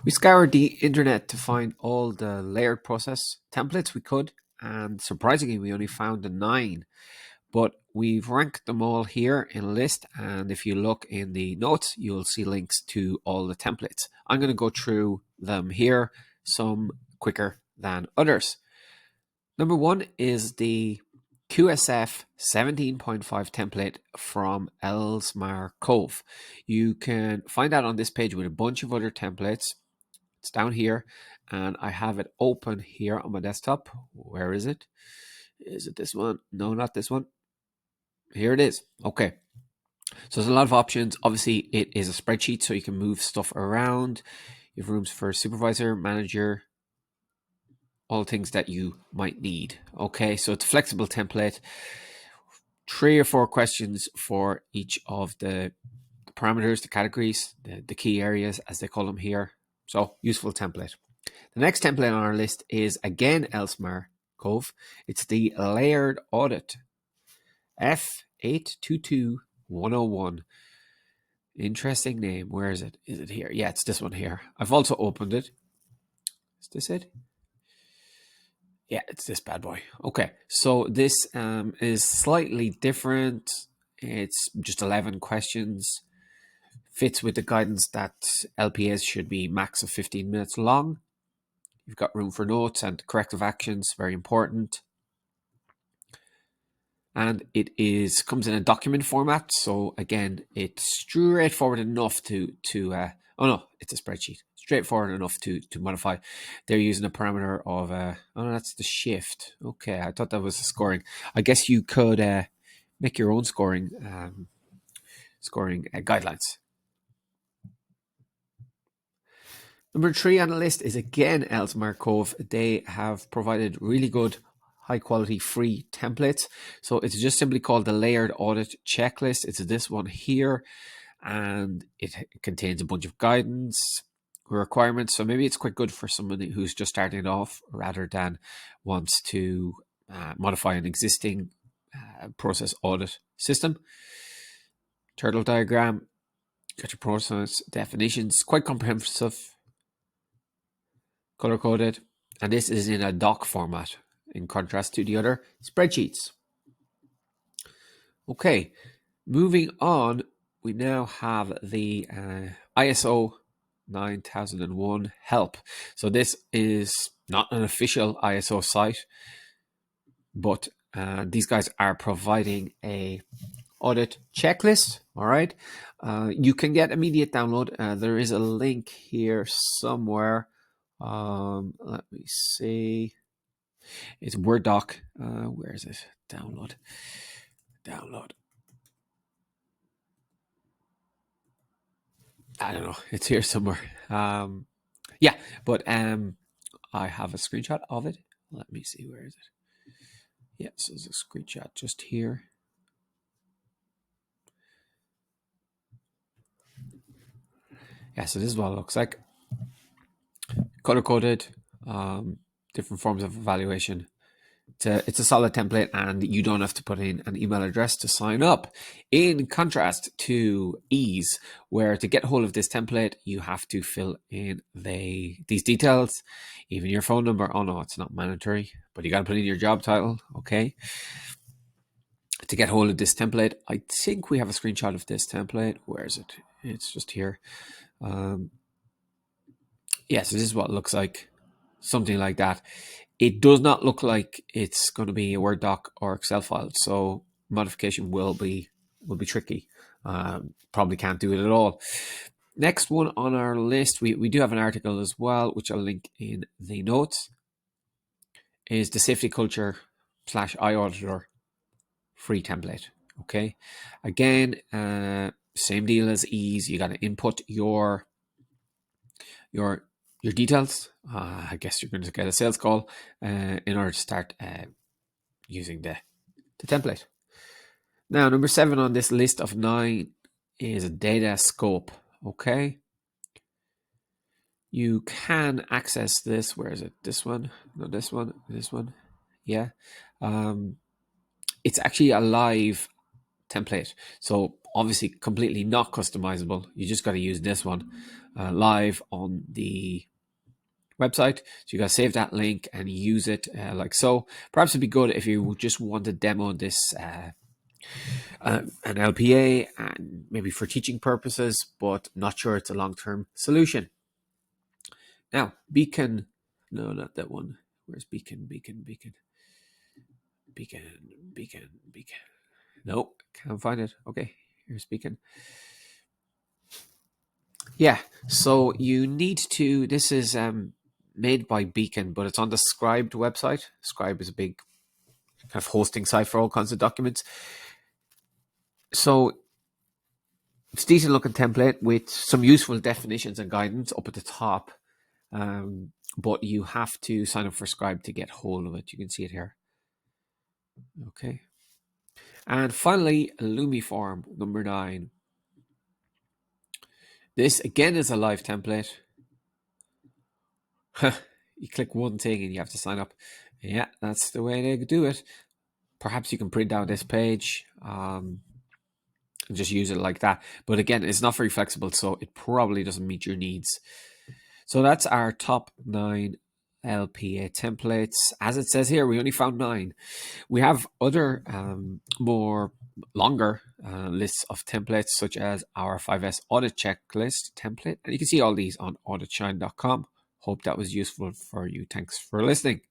We scoured the internet to find all the layered process templates we could, and surprisingly, we only found the 9. But we've ranked them all here in a list, and if you look in the notes, you'll see links to all the templates. I'm going to go through them here, some quicker than others. Number 1 is the QSF 17.5 template from Ellesmere Cove. You can find that on this page with a bunch of other templates. It's down here, and I have it open here on my desktop. Where is it? Is it this one? No, not this one. Here it is. Okay. So there's a lot of options. Obviously, it is a spreadsheet, so you can move stuff around. You have rooms for supervisor, manager, all things that you might need. Okay, so it's a flexible template. 3 or 4 questions for each of the parameters, the categories, the key areas, as they call them here. So, useful template. The next template on our list is again Ellesmere Cove. It's the Layered Audit F822101. Interesting name. Where is it? Is it here? Yeah, it's this one here. I've also opened it. Is this it? Yeah, it's this bad boy. Okay, so this is slightly different. It's just 11 questions. Fits with the guidance that LPAs should be max of 15 minutes long. You've got room for notes and corrective actions, very important. And it comes in a document format. So again, it's straightforward enough to oh no, it's a spreadsheet. Straightforward enough to modify. They're using a parameter of oh no, that's the shift. Okay, I thought that was the scoring. I guess you could make your own scoring guidelines. Number 3 on the list is again Ellesmere Cove. They have provided really good, high quality free templates. So it's just simply called the Layered Audit Checklist. It's this one here, and it contains a bunch of guidance requirements. So maybe it's quite good for someone who's just starting off rather than wants to modify an existing process audit system. Turtle diagram, got your process definitions, quite comprehensive. Color coded, and this is in a doc format in contrast to the other spreadsheets. Okay, moving on, we now have the ISO 9001 help. So this is not an official ISO site, but these guys are providing a audit checklist. All right, you can get immediate download. There is a link here somewhere. Let me see. It's Word doc. Where is it? Download. I don't know. It's here somewhere. Yeah, but I have a screenshot of it. Let me see. Where is it? Yeah, so there's a screenshot just here. Yeah, so this is what it looks like. Color coded, different forms of evaluation. It's a solid template, and you don't have to put in an email address to sign up. In contrast to Ease, where to get hold of this template, you have to fill in these details, even your phone number. Oh no, it's not mandatory, but you got to put in your job title. Okay. To get hold of this template, I think we have a screenshot of this template. Where is it? It's just here. Yeah, so this is what it looks like. Something like that. It does not look like it's going to be a Word doc or Excel file, so modification will be tricky. Probably can't do it at all. Next one on our list, we do have an article as well, which I'll link in the notes, is the Safety Culture / iAuditor free template. Okay, again, same deal as Ease. You got to input your details. I guess you're going to get a sales call in order to start using the template. Now, number 7 on this list of 9 is a data scope. Okay. You can access this. Where is it? This one? No, this one. This one. Yeah. It's actually a live template. So obviously completely not customizable. You just got to use this one live on the website. So you got to save that link and use it like so. Perhaps it'd be good if you just want to demo this an LPA and maybe for teaching purposes, but not sure it's a long-term solution. Now, Beacon, no, not that one. Where's Beacon? No, can't find it. Okay, here's Beacon. Yeah, so you need to, this is made by Beacon, but it's on the Scribed website. Scribe is a big kind of hosting site for all kinds of documents. So it's a decent looking template with some useful definitions and guidance up at the top. But you have to sign up for Scribe to get hold of it. You can see it here. Okay. And finally, Lumiform number 9. This again is a live template. You click one thing and you have to sign up. Yeah, that's the way they do it. Perhaps you can print out this page and just use it like that. But again, it's not very flexible, so it probably doesn't meet your needs. So that's our top 9 LPA templates. As it says here, we only found 9. We have other more longer lists of templates, such as our 5S audit checklist template. And you can see all these on auditshine.com. Hope that was useful for you. Thanks for listening.